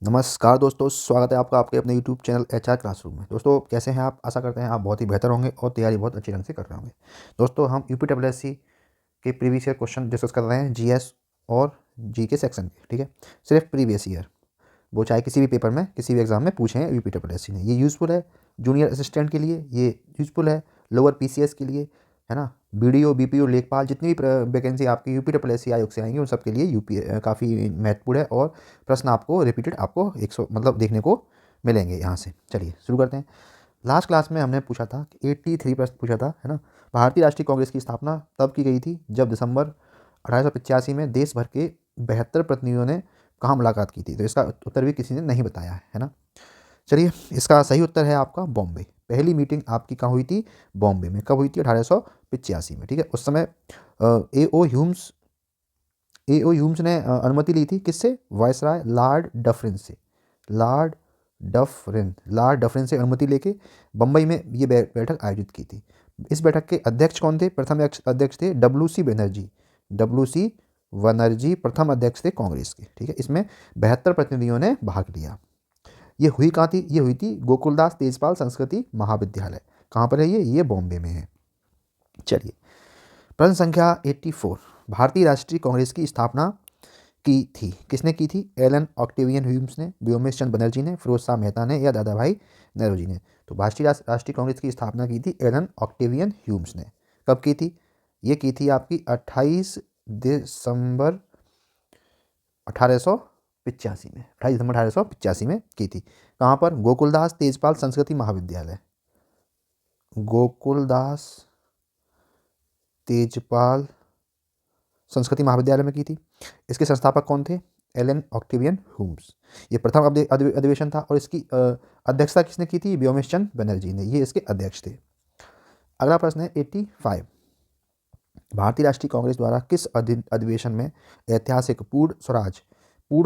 नमस्कार दोस्तों, स्वागत है आपका आपके अपने यूट्यूब चैनल एचआर क्लासरूम में। दोस्तों कैसे हैं आप? आशा करते हैं आप बहुत ही बेहतर होंगे और तैयारी बहुत अच्छी ढंग से कर रहे होंगे। दोस्तों हम यूपीडब्ल्यूएससी के प्रीवियस ईयर क्वेश्चन डिस्कस कर रहे हैं, जीएस और जी के सेक्शन के। ठीक है, सिर्फ प्रीवियस ईयर, वो चाहे किसी भी पेपर में किसी भी एग्जाम में पूछे हैं यूपीडब्ल्यूएससी ने। ये यूज़फुल है जूनियर असिस्टेंट के लिए, ये यूज़फुल है लोअर पीसीएस के लिए, है ना। बीडीओ बीपीओ लेखपाल जितनी भी वैकेंसी आपकी यूपीडब्ल्यूएससी आयोग से आएंगी उन सब के लिए यूपी काफ़ी महत्वपूर्ण है। और प्रश्न आपको रिपीटेड आपको 100 मतलब देखने को मिलेंगे यहाँ से। चलिए शुरू करते हैं। लास्ट क्लास में हमने पूछा था कि 83 प्रश्न पूछा था, है ना। भारतीय राष्ट्रीय कांग्रेस की स्थापना तब की गई थी जब दिसंबर 1885 में देश भर के 72 प्रतिनिधियों ने कहाँ मुलाकात की थी। तो इसका उत्तर भी किसी ने नहीं बताया है ना। चलिए, इसका सही उत्तर है आपका बॉम्बे। पहली मीटिंग आपकी कहाँ हुई थी? बॉम्बे में। कब हुई थी? 1885 में। ठीक है, उस समय ए ओ ह्यूम्स ने अनुमति ली थी किससे? वायसराय लॉर्ड डफरिन से। लॉर्ड डफरिन से अनुमति लेके बम्बई में ये बैठक आयोजित की थी। इस बैठक के अध्यक्ष कौन थे? प्रथम अध्यक्ष थे डब्ल्यू सी बनर्जी प्रथम अध्यक्ष थे कांग्रेस के। ठीक है, इसमें 72 प्रतिनिधियों ने भाग लिया। ये हुई कहाँ थी? ये हुई थी गोकुलदास तेजपाल संस्कृति महाविद्यालय। कहाँ पर है ये बॉम्बे में है। चलिए, प्रश्न संख्या 84। भारतीय राष्ट्रीय कांग्रेस की स्थापना की थी किसने की थी? एलन ऑक्टेवियन ह्यूम्स ने, व्योमेश चंद्र बनर्जी ने, फिरोज शाह मेहता ने, या दादा भाई नेहरू ने। तो राष्ट्रीय कांग्रेस की स्थापना की थी एलन ऑक्टेवियन ह्यूम्स ने। कब की थी? ये की थी आपकी 28 दिसंबर 1885 में। 28 दिसंबर 1885 में की थी। कहाँ पर? गोकुलदास तेजपाल संस्कृति महाविद्यालय। गोकुलदास तेजपाल संस्कृति महाविद्यालय में की थी। इसके संस्थापक कौन थे? Allan Octavian Humes. ये प्रथम अधिवेशन था और इसकी अध्यक्षता किसने की थी? व्योमेश चंद्र बनर्जी ने। ये इसके अध्यक्ष थे। अगला प्रश्न है 85। भारतीय राष्ट्रीय कांग्रेस द्वारा किस अधिवेशन में ऐतिहासिक पूर्ण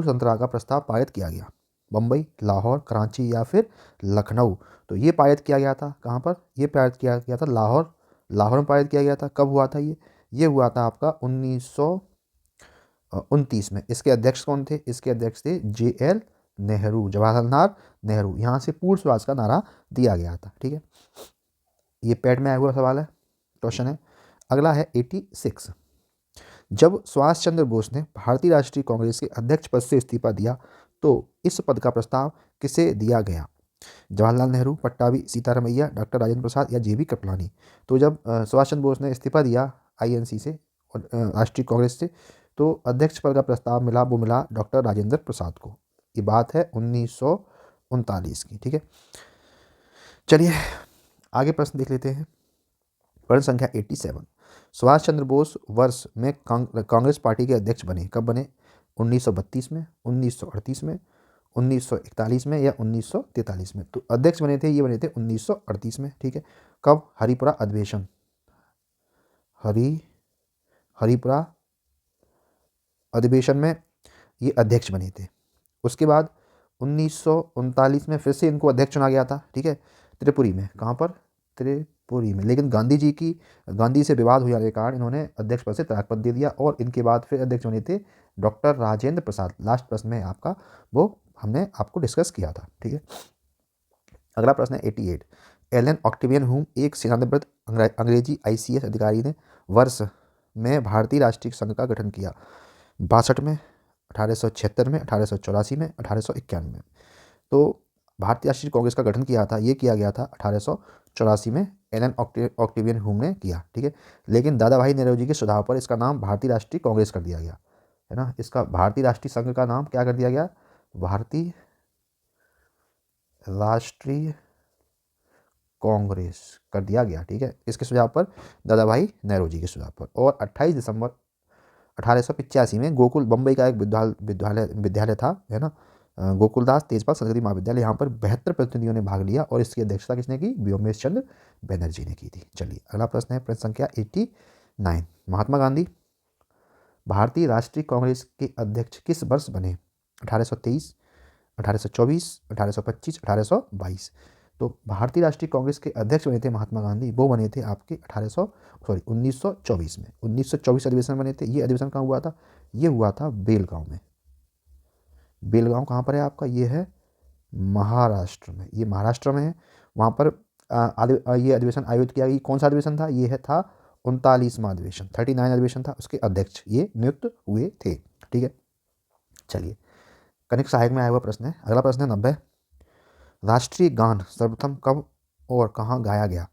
स्वतंत्रता का प्रस्ताव पारित किया गया? बम्बई, लाहौर, कराची या फिर लखनऊ? तो ये पारित किया गया था कहाँ पर? ये पारित किया गया था लाहौर में पारित किया गया था। कब हुआ था ये हुआ था आपका 1929 में। इसके अध्यक्ष कौन थे? इसके अध्यक्ष थे JL नेहरू, जवाहरलाल नेहरू। यहाँ से पूर्ण स्वराज का नारा दिया गया था। ठीक है, ये पैड में आया हुआ सवाल है, क्वेश्चन है। अगला है 86। जब सुभाष चंद्र बोस ने भारतीय राष्ट्रीय कांग्रेस के अध्यक्ष पद से इस्तीफा दिया तो इस पद का प्रस्ताव किसे दिया गया? जवाहरलाल नेहरू, पट्टाभी सीतारमैया, डॉक्टर राजेंद्र प्रसाद या JB कृपलानी? तो जब सुभाष चंद्र बोस ने इस्तीफा दिया INC से और राष्ट्रीय कांग्रेस से, तो अध्यक्ष पद का प्रस्ताव वो मिला डॉक्टर राजेंद्र प्रसाद को। ये बात है 1939 की। ठीक है, चलिए आगे प्रश्न देख लेते हैं। प्रश्न संख्या 87। सुभाष चंद्र बोस वर्ष में कांग्रेस पार्टी के अध्यक्ष बने। कब बने? 1932 में, 1938 में, 1941 में या 1943 में? तो अध्यक्ष बने थे 1938 में। ठीक है, कब? हरिपुरा अधिवेशन, हरिपुरा अधिवेशन में ये अध्यक्ष बने थे। उसके बाद 1939 में फिर से इनको अध्यक्ष चुना गया था। ठीक है, त्रिपुरी में। कहाँ पर? त्रिपुरी में। लेकिन गांधी से विवाद हो जाने के कारण इन्होंने अध्यक्ष पद से त्यागपत्र दे दिया और इनके बाद फिर अध्यक्ष बने थे डॉक्टर राजेंद्र प्रसाद। लास्ट प्रश्न में आपका वो हमने आपको डिस्कस किया था। ठीक है, अगला प्रश्न है 88। एलन ऑक्टेवियन ह्यूम एक सेवानिवृत्त अंग्रेजी ICS अधिकारी ने वर्ष में भारतीय राष्ट्रीय संघ का गठन किया। 62 में, 1876 में, 1884 में, 1891 में? तो भारतीय राष्ट्रीय कांग्रेस का गठन किया गया था 1884 में। एलन ऑक्टेवियन ह्यूम ने किया। ठीक है, लेकिन दादा भाई नेहरू के सुझाव पर इसका नाम भारतीय राष्ट्रीय कांग्रेस कर दिया गया, है ना। इसका भारतीय राष्ट्रीय संघ का नाम क्या कर दिया गया? भारतीय राष्ट्रीय कांग्रेस कर दिया गया। ठीक है, इसके सुझाव पर, दादा भाई नेहरू के सुझाव पर। और 28 दिसंबर 1885 में गोकुल बम्बई का एक विद्यालय था, है ना, गोकुलदास तेजपाल संस्कृति महाविद्यालय। यहाँ पर 72 प्रतिनिधियों ने भाग लिया और इसकी अध्यक्षता किसने की? व्योमेश चंद्र बनर्जी ने की थी। चलिए अगला प्रश्न है प्रश्न संख्या 89। महात्मा गांधी भारतीय राष्ट्रीय कांग्रेस के अध्यक्ष किस वर्ष बने? 1823, 1824, 1825, 1822? तो भारतीय राष्ट्रीय कांग्रेस के अध्यक्ष बने थे महात्मा गांधी, वो बने थे आपके 1924 में। 1924 अधिवेशन बने थे। ये अधिवेशन कहाँ हुआ था? ये हुआ था बेलगांव में। बेलगांव कहाँ पर है आपका, ये है महाराष्ट्र में, ये महाराष्ट्र में है। वहाँ पर ये अधिवेशन आयोजित किया गया। कौन सा अधिवेशन था, ये है था 39वां अधिवेशन, 39 अधिवेशन था। उसके अध्यक्ष ये नियुक्त हुए थे। ठीक है, चलिए कनिक सहायक में आया हुआ प्रश्न है। अगला प्रश्न है 90। राष्ट्रीय गान सर्वप्रथम कब और कहाँ गाया गया?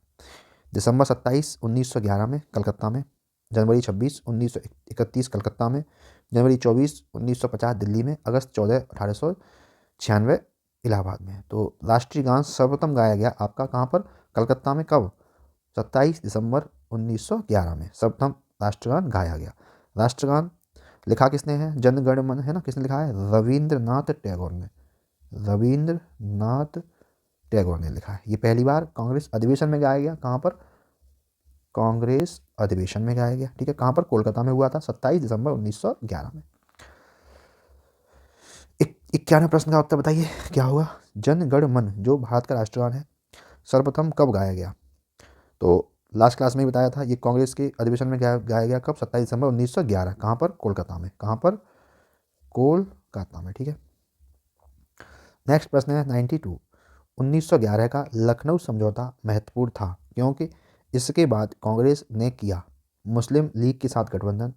दिसंबर 27, 1911 में कलकत्ता में, जनवरी 26, 1931 कलकत्ता में, जनवरी 24, 1950 दिल्ली में, अगस्त 14, 1896 इलाहाबाद में। तो राष्ट्रीय गान सर्वप्रथम गाया गया आपका कहाँ पर, कलकत्ता में, कब? 27 दिसंबर 1911 में सर्वप्रथम राष्ट्रगान गाया गया। राष्ट्रगान लिखा किसने है, जन गण मन है ना, किसने लिखा है? रविंद्रनाथ टैगोर ने, रविंद्रनाथ टैगोर ने लिखा है। ये पहली बार कांग्रेस अधिवेशन में गाया गया। कहाँ पर? कांग्रेस अधिवेशन में गाया गया। ठीक है, कहाँ पर? कोलकाता में हुआ था 27 दिसंबर 1911 में। 91 प्रश्न का उत्तर बताइए क्या होगा? जन गण मन जो भारत का राष्ट्रगान है सर्वप्रथम कब गाया गया? तो लास्ट क्लास में ही बताया था, ये कांग्रेस के अधिवेशन में गाया गया कब? 27 दिसंबर 1911। कहाँ पर? कोलकाता में। कहाँ पर? कोलकाता में। ठीक है, नेक्स्ट प्रश्न है 92। 1911 का लखनऊ समझौता महत्वपूर्ण था क्योंकि इसके बाद कांग्रेस ने किया मुस्लिम लीग के साथ गठबंधन,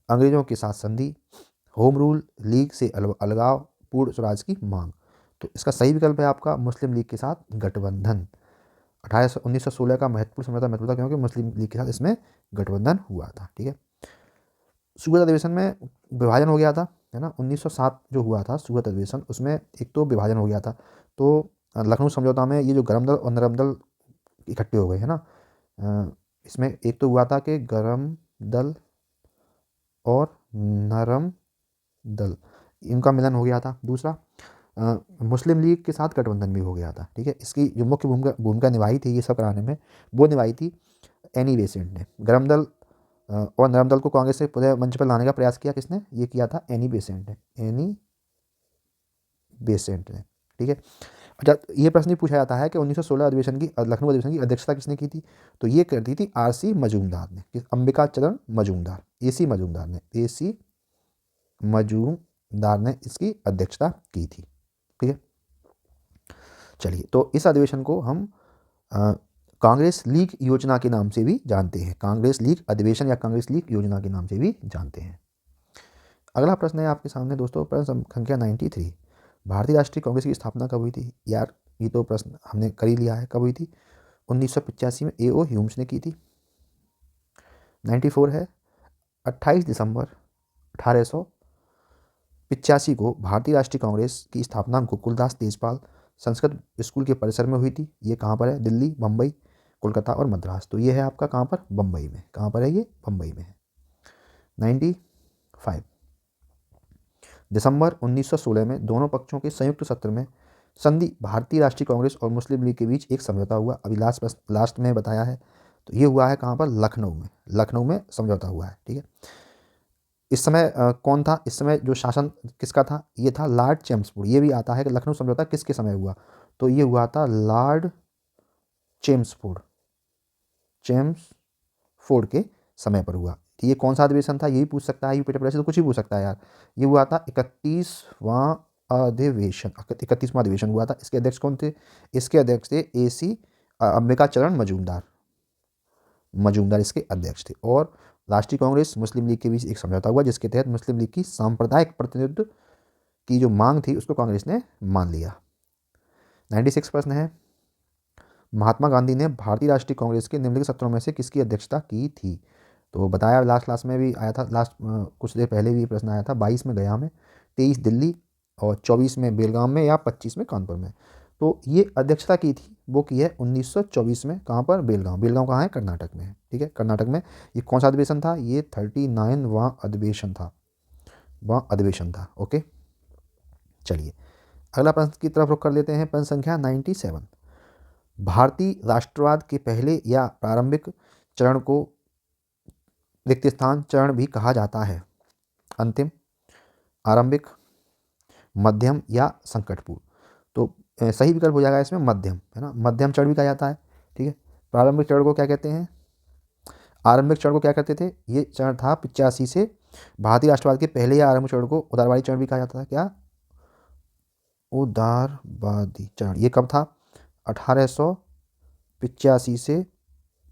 अंग्रेजों के साथ संधि, होम रूल लीग से अलगाव, पूर्ण स्वराज की मांग। तो इसका सही विकल्प है आपका मुस्लिम लीग के साथ गठबंधन। 1916 का महत्वपूर्ण समझौता महत्वपूर्ण था क्योंकि मुस्लिम लीग के साथ इसमें गठबंधन हुआ था। ठीक है, सूरत अधिवेशन में विभाजन हो गया था, है ना। 1907 जो हुआ था सूरत अधिवेशन, उसमें एक तो विभाजन हो गया था। तो लखनऊ समझौता में ये जो गरम दल और नरम दल इकट्ठे हो गए, है ना। इसमें एक तो हुआ था कि गरम दल और नरम दल इनका मिलन हो गया था। दूसरा मुस्लिम लीग के साथ गठबंधन भी हो गया था। ठीक है, इसकी जो मुख्य भूमिका निभाई थी ये सब कराने में, वो निभाई थी एनी बेसेंट ने। गरम दल और नरम दल को कांग्रेस से पुनः मंच पर लाने का प्रयास किया किसने? ये किया था एनी बेसेंट ने, एनी बेसेंट ने। ठीक है, अच्छा ये प्रश्न भी पूछा जाता है कि 1916 अधिवेशन की लखनऊ अधिवेशन की अध्यक्षता किसने की थी? तो ये करती थी आरसी मजूमदार ने, अंबिका चरण मजूमदार, एसी मजूमदार ने, एसी मजूमदार ने इसकी अध्यक्षता की थी। ठीक है, चलिए तो इस अधिवेशन को हम कांग्रेस लीग योजना के नाम से भी जानते हैं। कांग्रेस लीग अधिवेशन या कांग्रेस लीग योजना के नाम से भी जानते हैं। अगला प्रश्न है आपके सामने दोस्तों, प्रश्न संख्या 93। भारतीय राष्ट्रीय कांग्रेस की स्थापना कब हुई थी? यार ये तो प्रश्न हमने कर ही लिया है, कब हुई थी? 1985 में A.O. ह्यूम्स ने की थी। 94 है 28 दिसंबर 1885 को भारतीय राष्ट्रीय कांग्रेस की स्थापना गोकुलदास तेजपाल संस्कृत स्कूल के परिसर में हुई थी। ये कहाँ पर है? दिल्ली, बम्बई, कोलकाता और मद्रास। तो ये है आपका कहाँ पर? बम्बई में। कहाँ पर है ये? बम्बई में है। 95 दिसंबर 1916 में दोनों पक्षों के संयुक्त सत्र में संधि भारतीय राष्ट्रीय कांग्रेस और मुस्लिम लीग के बीच एक समझौता हुआ। अभी लास्ट में बताया है, तो ये हुआ है कहाँ पर? लखनऊ में। लखनऊ में समझौता हुआ है। ठीक है, इस समय कौन था? इस समय जो शासन किसका था? ये था लॉर्ड चेम्सफोर्ड। ये भी आता है कि लखनऊ समझौता किसके समय हुआ, तो ये हुआ था लॉर्ड चेम्सफोर्ड, चेम्सफोर्ड के समय पर हुआ। तो ये कौन सा अधिवेशन था? यही पूछ सकता है यूपी से, तो कुछ भी पूछ सकता है यार। ये हुआ था 31वां अधिवेशन, 31वां अधिवेशन हुआ था। इसके अध्यक्ष कौन थे? इसके अध्यक्ष थे एसी अंबिका चरण मजूमदार, मजूमदार इसके अध्यक्ष थे। और राष्ट्रीय कांग्रेस मुस्लिम लीग के बीच एक समझौता हुआ जिसके तहत मुस्लिम लीग की सांप्रदायिक प्रतिनिधित्व की जो मांग थी उसको कांग्रेस ने मान लिया। 96 प्रश्न है, महात्मा गांधी ने भारतीय राष्ट्रीय कांग्रेस के निम्नलिखित सत्रों में से किसकी अध्यक्षता की थी? तो बताया, लास्ट क्लास में भी आया था, लास्ट कुछ देर पहले भी प्रश्न आया था। 22 में गया में, 23 दिल्ली और 24 में बेलगाम में या 25 में कानपुर में। तो ये अध्यक्षता की थी वो की है 1924 में। कहाँ पर? बेलगाम। बेलगाम कहाँ है? कर्नाटक में है। ठीक है, कर्नाटक में। ये कौन सा अधिवेशन था? ये 39वां अधिवेशन था, वहाँ अधिवेशन था। ओके, चलिए अगला प्रश्न की तरफ रुख कर लेते हैं। प्रश्न संख्या 97। भारतीय राष्ट्रवाद के पहले या प्रारंभिक चरण को रिक्त स्थान चरण भी कहा जाता है। अंतिम, आरंभिक, मध्यम या संकटपूर्ण। तो सही विकल्प हो जाएगा इसमें मध्यम, है ना। मध्यम चरण भी कहा जाता है। ठीक है, प्रारंभिक चरण को क्या कहते हैं? आरंभिक चरण को क्या कहते थे? ये चरण था 85 से। भारतीय राष्ट्रवाद के पहले या आरंभिक चरण को उदारवादी चरण भी कहा जाता था। क्या? उदारवादी चरण, ये कब था? 1885 से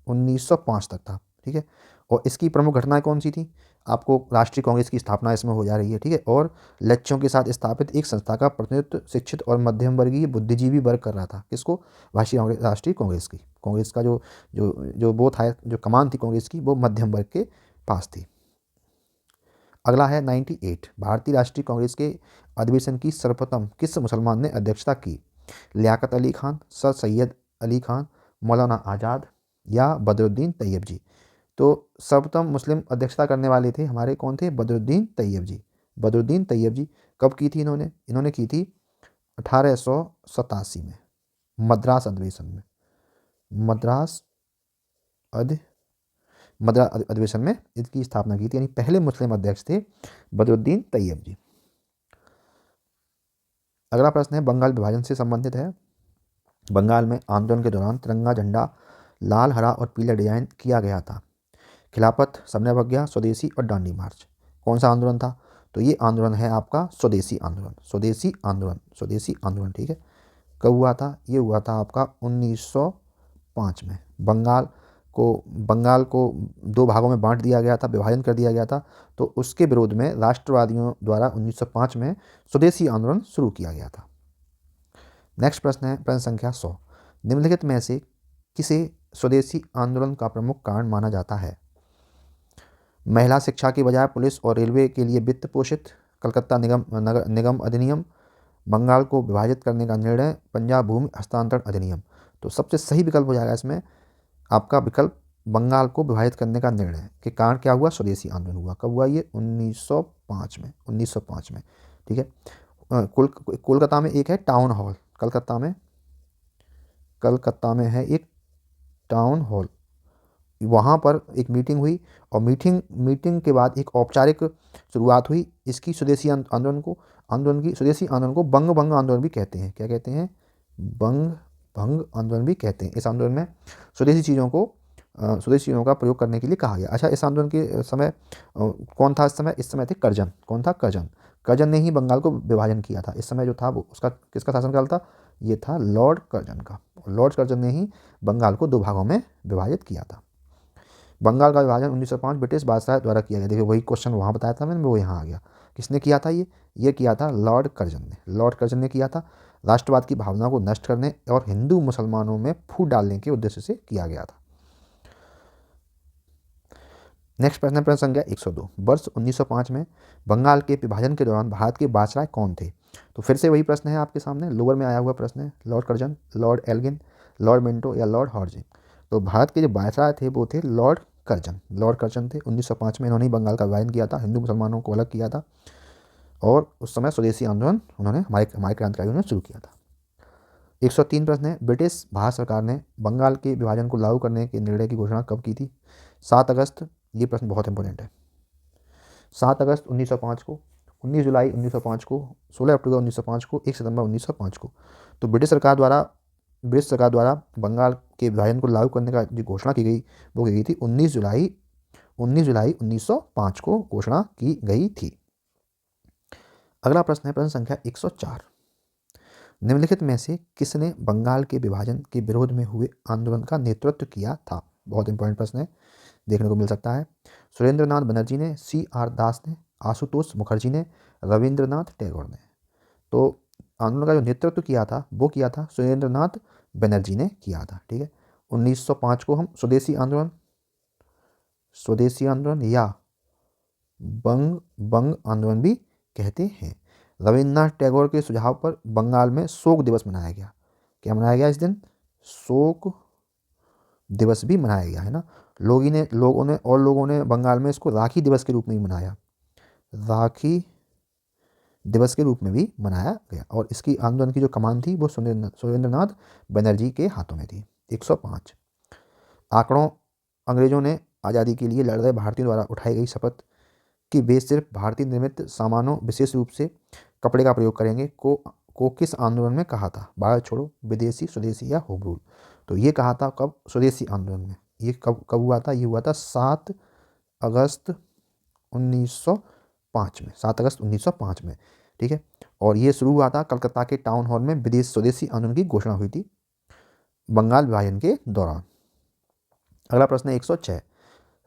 1905 तक था, ठीक है। और इसकी प्रमुख घटनाएं कौन सी थी? आपको राष्ट्रीय कांग्रेस की स्थापना इसमें हो जा रही है, ठीक है। और लक्ष्यों के साथ स्थापित एक संस्था का प्रतिनिधित्व शिक्षित और मध्यम वर्गीय बुद्धिजीवी वर्ग कर रहा था। किसको? राष्ट्रीय कांग्रेस की। कांग्रेस का जो जो जो वो था, जो कमान थी कांग्रेस की, वो मध्यम वर्ग के पास थी। अगला है 98, भारतीय राष्ट्रीय कांग्रेस के अधिवेशन की सर्वप्रथम किस मुसलमान ने अध्यक्षता की? लियाकत अली खान, सर सैयद अली खान, मौलाना आज़ाद या बदरुद्दीन तैयब जी? तो सर्वप्रथम मुस्लिम अध्यक्षता करने वाले थे हमारे, कौन थे? बदरुद्दीन तैयब जी। बदरुद्दीन तैयब जी कब की थी इन्होंने? इन्होंने की थी 1887 में, मद्रास अधिवेशन में। मद्रास अधि मद्रास अधिवेशन में इसकी स्थापना की थी, यानी पहले मुस्लिम अध्यक्ष थे बदरुद्दीन तैयब जी। अगला प्रश्न है बंगाल विभाजन से संबंधित है। बंगाल में आंदोलन के दौरान तिरंगा झंडा लाल, हरा और पीला डिजाइन किया गया था। खिलाफत, सबने अवज्ञा, स्वदेशी और दांडी मार्च। कौन सा आंदोलन था? तो ये आंदोलन है आपका स्वदेशी आंदोलन। स्वदेशी आंदोलन, स्वदेशी आंदोलन, ठीक है। कब हुआ था? ये हुआ था आपका 1905 में। बंगाल को दो भागों में बांट दिया गया था, विभाजन कर दिया गया था। तो उसके विरोध में राष्ट्रवादियों द्वारा 1905 में स्वदेशी आंदोलन शुरू किया गया था। नेक्स्ट प्रश्न है प्रश्न संख्या 100, निम्नलिखित में से किसे स्वदेशी आंदोलन का प्रमुख कारण माना जाता है? महिला शिक्षा के बजाय पुलिस और रेलवे के लिए वित्त पोषित, कलकत्ता निगम अधिनियम, बंगाल को विभाजित करने का निर्णय, पंजाब भूमि हस्तांतरण अधिनियम। तो सबसे सही विकल्प हो जाएगा इसमें आपका विकल्प बंगाल को विभाजित करने का निर्णय के कारण क्या हुआ? स्वदेशी आंदोलन हुआ। कब हुआ ये? 1905 में, 1905 में, ठीक है। कोलकाता में एक है टाउन हॉल, कलकत्ता में है एक टाउन हॉल, वहाँ पर एक मीटिंग हुई और मीटिंग के बाद एक औपचारिक शुरुआत हुई इसकी स्वदेशी स्वदेशी आंदोलन को बंग आंदोलन भी कहते हैं। क्या कहते हैं? भंग आंदोलन भी कहते हैं। इस आंदोलन में स्वदेशी चीज़ों का प्रयोग करने के लिए कहा गया। अच्छा, इस आंदोलन के समय कौन था? इस समय थे कर्जन। कौन था? कर्जन ने ही बंगाल को विभाजन किया था। इस समय जो था वो उसका किसका शासनकाल था? ये था लॉर्ड कर्जन का। लॉर्ड कर्जन ने ही बंगाल को दो भागों में विभाजित किया था। बंगाल का विभाजन 1905 ब्रिटिश बादशाह द्वारा किया गया। देखिए वही क्वेश्चन वहाँ बताया था मैंने, वो यहाँ आ गया। किसने किया था ये किया था लॉर्ड कर्जन ने किया था। राष्ट्रवाद की भावना को नष्ट करने और हिंदू मुसलमानों में फूट डालने के उद्देश्य से किया गया था। नेक्स्ट प्रश्न है प्रश्न संख्या 102, वर्ष 1905 में बंगाल के विभाजन के दौरान भारत के वायसराय कौन थे? तो फिर से वही प्रश्न है आपके सामने, लोअर में आया हुआ प्रश्न है। Lord Curzon, Lord Elgin, Lord Minto या लॉर्ड हॉर्जे? तो भारत के जो वायसराय थे वो थे लॉर्ड कर्जन थे। 1905 में इन्होंने बंगाल का विभाजन किया था, हिंदू मुसलमानों को अलग किया था और उस समय स्वदेशी आंदोलन उन्होंने हमारे क्रांतिकारियों ने शुरू किया था। 103 प्रश्न है, ब्रिटिश भारत सरकार ने बंगाल के विभाजन को लागू करने के निर्णय की घोषणा कब की थी? 7 अगस्त। ये प्रश्न बहुत इंपॉर्टेंट है। 7 अगस्त 1905 को, 19 जुलाई 1905 को, 16 अक्टूबर 1905 को, 1 सितंबर 1905 को। तो ब्रिटिश सरकार द्वारा बंगाल के विभाजन को लागू करने का जो घोषणा की गई वो की गई थी 19 जुलाई 1905 को घोषणा की गई थी। अगला प्रश्न है प्रश्न संख्या 104, निम्नलिखित में से किसने बंगाल के विभाजन के विरोध में हुए आंदोलन का नेतृत्व किया था? बहुत इंपॉर्टेंट प्रश्न है, देखने को मिल सकता है। सुरेंद्रनाथ बनर्जी ने, CR दास ने, आशुतोष मुखर्जी ने, रविंद्रनाथ टैगोर ने? तो आंदोलन का जो नेतृत्व किया था वो किया था सुरेंद्रनाथ बनर्जी ने किया था, ठीक है। 1905 को हम स्वदेशी आंदोलन या बंग आंदोलन भी कहते हैं। रविन्द्रनाथ टैगोर के सुझाव पर बंगाल में शोक दिवस मनाया गया। क्या मनाया गया इस दिन? शोक दिवस भी मनाया गया है ना। लोगों ने बंगाल में इसको राखी दिवस के रूप में भी मनाया, राखी दिवस के रूप में भी मनाया गया। और इसकी आंदोलन की जो कमान थी वो सुरेंद्रनाथ बनर्जी के हाथों में थी। 105, आंकड़ों, अंग्रेजों ने आज़ादी के लिए लड़ रहे भारतीयों द्वारा उठाई गई शपथ कि वे सिर्फ भारतीय निर्मित सामानों, विशेष रूप से कपड़े का प्रयोग करेंगे को किस आंदोलन में कहा था? भारत छोड़ो, विदेशी, स्वदेशी या होम रूल? तो ये कहा था कब? स्वदेशी आंदोलन में। ये कब हुआ था? ये हुआ था 7 अगस्त 1905 में, 7 अगस्त 1905 में, ठीक है। और ये शुरू हुआ था कलकत्ता के टाउन हॉल में विदेश स्वदेशी आंदोलन की घोषणा हुई थी बंगाल विभाजन के दौरान। अगला प्रश्न है 106,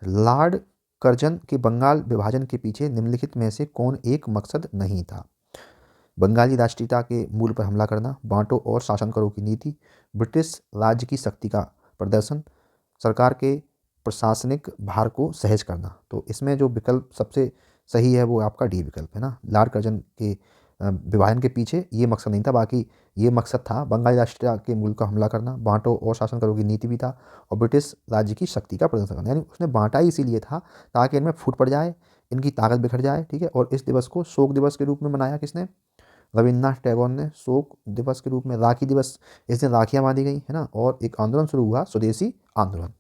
लॉर्ड कर्जन के बंगाल विभाजन के पीछे निम्नलिखित में से कौन एक मकसद नहीं था? बंगाली राष्ट्रीयता के मूल पर हमला करना, बांटो और शासन करो की नीति, ब्रिटिश राज्य की शक्ति का प्रदर्शन, सरकार के प्रशासनिक भार को सहज करना। तो इसमें जो विकल्प सबसे सही है वो आपका डी विकल्प है ना। लॉर्ड कर्जन के विभाजन के पीछे ये मकसद नहीं था, बाकी ये मकसद था बंगाली राष्ट्रीयता के मूल का हमला करना, बांटो और शासन करो की नीति भी था, और ब्रिटिश राज्य की शक्ति का प्रदर्शन करना। यानी उसने बांटा ही इसीलिए था ताकि इनमें फूट पड़ जाए, इनकी ताकत बिखर जाए, ठीक है। और इस दिवस को शोक दिवस के रूप में मनाया किसने? रविन्द्रनाथ टैगोर ने शोक दिवस के रूप में। राखी दिवस, इस दिन राखियाँ बांधी गई है ना, और एक आंदोलन शुरू हुआ, स्वदेशी आंदोलन।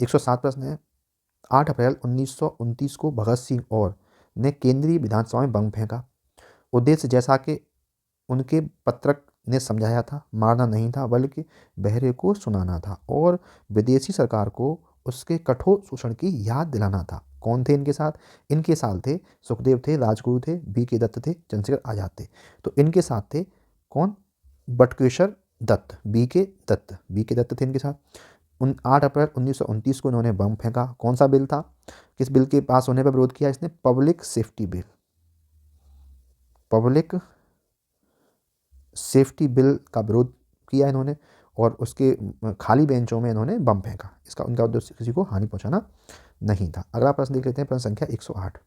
107 प्रश्न है, 8 अप्रैल 1929 को भगत सिंह और ने केंद्रीय विधानसभा में बम फेंका। उद्देश्य जैसा कि उनके पत्रक ने समझाया था, मारना नहीं था बल्कि बहरे को सुनाना था और विदेशी सरकार को उसके कठोर शोषण की याद दिलाना था। कौन थे इनके साथ? इनके साथ थे सुखदेव थे, राजगुरु थे, बी के दत्त थे, चंद्रशेखर आजाद थे। तो इनके साथ थे कौन? बटुकेश्वर दत्त, बी के दत्त थे इनके साथ। 8 अप्रैल 1929 को इन्होंने बम फेंका। कौन सा बिल था? किस बिल के पास होने पर विरोध किया इसने? Public safety bill. Public safety bill का विरोध किया इन्होंने, और उसके खाली बेंचों में इन्होंने बम फेंका। इसका उनका उद्देश्य किसी को हानि पहुंचाना नहीं था। अगला प्रश्न देख लेते हैं, प्रश्न संख्या 108।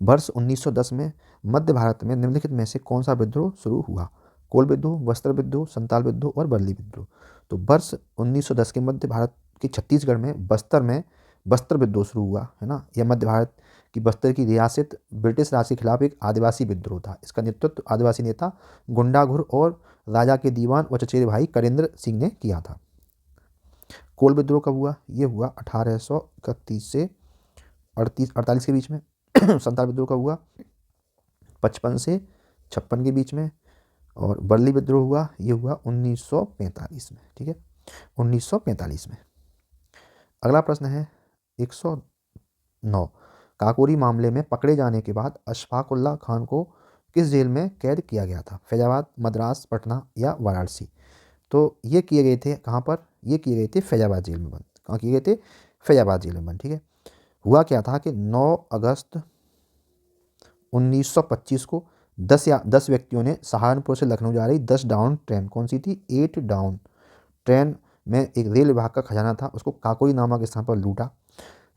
वर्ष 1910 में मध्य भारत में निम्नलिखित में से कौन सा विद्रोह शुरू हुआ? कोल विद्रोह, वस्त्र विद्रोह, संताल विद्रोह और बर्ली विद्रोह। तो वर्ष 1910 के मध्य भारत के छत्तीसगढ़ में बस्तर में वस्त्र विद्रोह शुरू हुआ है ना। यह मध्य भारत की बस्तर की रियासत ब्रिटिश राज के खिलाफ एक आदिवासी विद्रोह था। इसका नेतृत्व आदिवासी नेता गुंडाघुर और राजा के दीवान व चचेरे भाई करेंद्र सिंह ने किया था। कोल विद्रोह कब हुआ? ये हुआ 1831 से 48 के बीच में। संताल विद्रोह कब हुआ? 55 से 56 के बीच में। और बर्ली विद्रोह हुआ, ये हुआ 1945 में, ठीक है, 1945 में। अगला प्रश्न है 109। काकोरी मामले में पकड़े जाने के बाद अशफाक उल्लाह खान को किस जेल में कैद किया गया था? फैजाबाद, मद्रास, पटना या वाराणसी। तो ये किए गए थे कहाँ पर? ये किए गए थे फैजाबाद जेल में बंद। कहाँ किए गए थे? फैजाबाद जेल में बंद, ठीक है। हुआ क्या था कि 9 अगस्त 1925 को 10 व्यक्तियों ने सहारनपुर से लखनऊ जा रही 10 डाउन ट्रेन, कौन सी थी? 8 डाउन ट्रेन में एक रेल विभाग का खजाना था, उसको काकोरी नामक स्थान पर लूटा,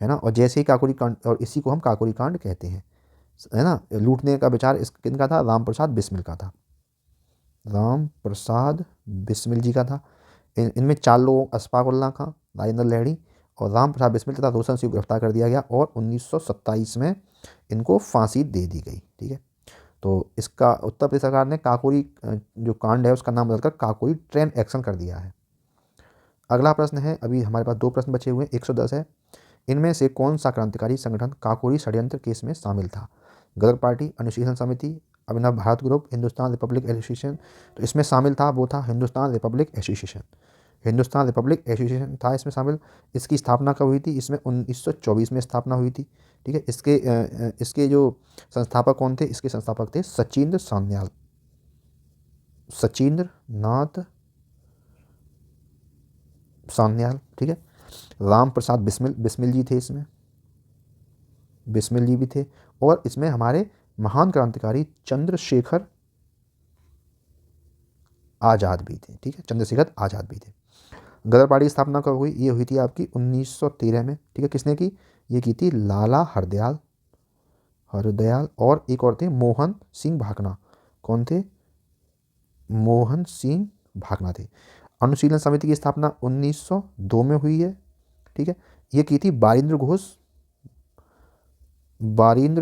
है ना। और जैसे ही काकोरी कांड, और इसी को हम काकोरी कांड कहते हैं, है ना। लूटने का विचार इस किनका था? राम प्रसाद बिस्मिल का था, राम प्रसाद बिस्मिल जी का था। इनमें 4 लोगों, अशफाक उल्लाह खां, राजेंद्र लहड़ी और राम प्रसाद बिस्मिल तथा रोशन सिंह को गिरफ्तार कर दिया गया और 1927 में इनको फांसी दे दी गई, ठीक है। तो इसका उत्तर प्रदेश सरकार ने काकोरी जो कांड है उसका नाम बदलकर काकोरी ट्रेन एक्शन कर दिया है। अगला प्रश्न है, अभी हमारे पास 2 प्रश्न बचे हुए हैं, 110 है। इनमें से कौन सा क्रांतिकारी संगठन काकोरी षड्यंत्र केस में शामिल था? गदर पार्टी, अनुशासन समिति, Abhinav Bharat group, Hindustan republic association. तो इसमें शामिल था, वो था Hindustan republic association. Hindustan republic association था इसमें शामिल। इसकी स्थापना कब हुई थी? इसमें 1924 में स्थापना हुई थी, ठीक है। इसके जो संस्थापक कौन थे? इसके संस्थापक थे सचिंद्र सान्याल, सचिंद्र नाथ सान्याल, ठीक है। राम प्रसाद बिस्मिल जी थे इसमें, बिस्मिल जी भी थे। और इसमें हमारे महान क्रांतिकारी चंद्रशेखर आज़ाद भी थे, ठीक है, चंद्रशेखर आज़ाद भी थे। गदर पार्टी की स्थापना कब हुई? ये हुई थी आपकी 1913 में, ठीक है। किसने की? ये की थी लाला हरदयाल और एक और थे मोहन सिंह भाकना। कौन थे? मोहन सिंह भाकना थे। अनुशीलन समिति की स्थापना 1902 में हुई है, ठीक है। ये की थी बारिंद्र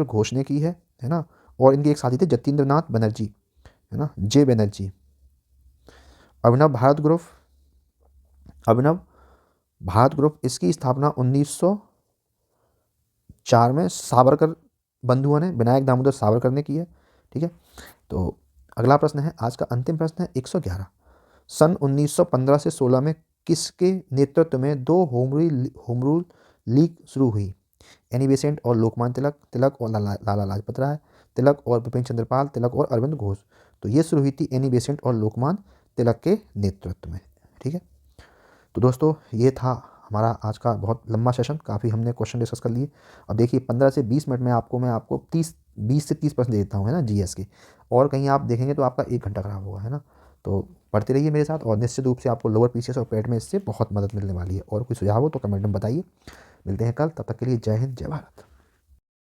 घोष ने की है ना। और इनके एक साथी थे जतीन्द्र नाथ बनर्जी, है ना, जे बनर्जी। अभिनव भारत ग्रुप इसकी स्थापना 1904 में सावरकर बंधुओं ने, विनायक दामोदर सावरकर ने की है, ठीक है। तो अगला प्रश्न है, आज का अंतिम प्रश्न है 111। सन 1915 से 16 में किसके नेतृत्व में 2 होम रूल लीग शुरू हुई? एनी बेसेंट और लोकमान्य तिलक और लाला लाजपत राय। तिलक और बिपिन चंद्रपाल, तिलक और अरविंद घोष। तो ये शुरू हुई थी एनी बेसेंट और लोकमान्य तिलक के नेतृत्व में। ठीक है, तो दोस्तों ये था हमारा आज का बहुत लंबा सेशन, काफ़ी हमने क्वेश्चन डिस्कस कर लिए। अब देखिए 15 से 20 मिनट में मैं आपको 20 से 30% देता हूँ, है ना, जीएस के। और कहीं आप देखेंगे तो आपका 1 घंटा खराब होगा, है ना। तो पढ़ते रहिए मेरे साथ और निश्चित रूप से आपको लोअर पीसीएस और पेट में इससे बहुत मदद मिलने वाली है। और कोई सुझाव हो तो कमेंट में बताइए। मिलते हैं कल, तब तक के लिए जय हिंद, जय भारत।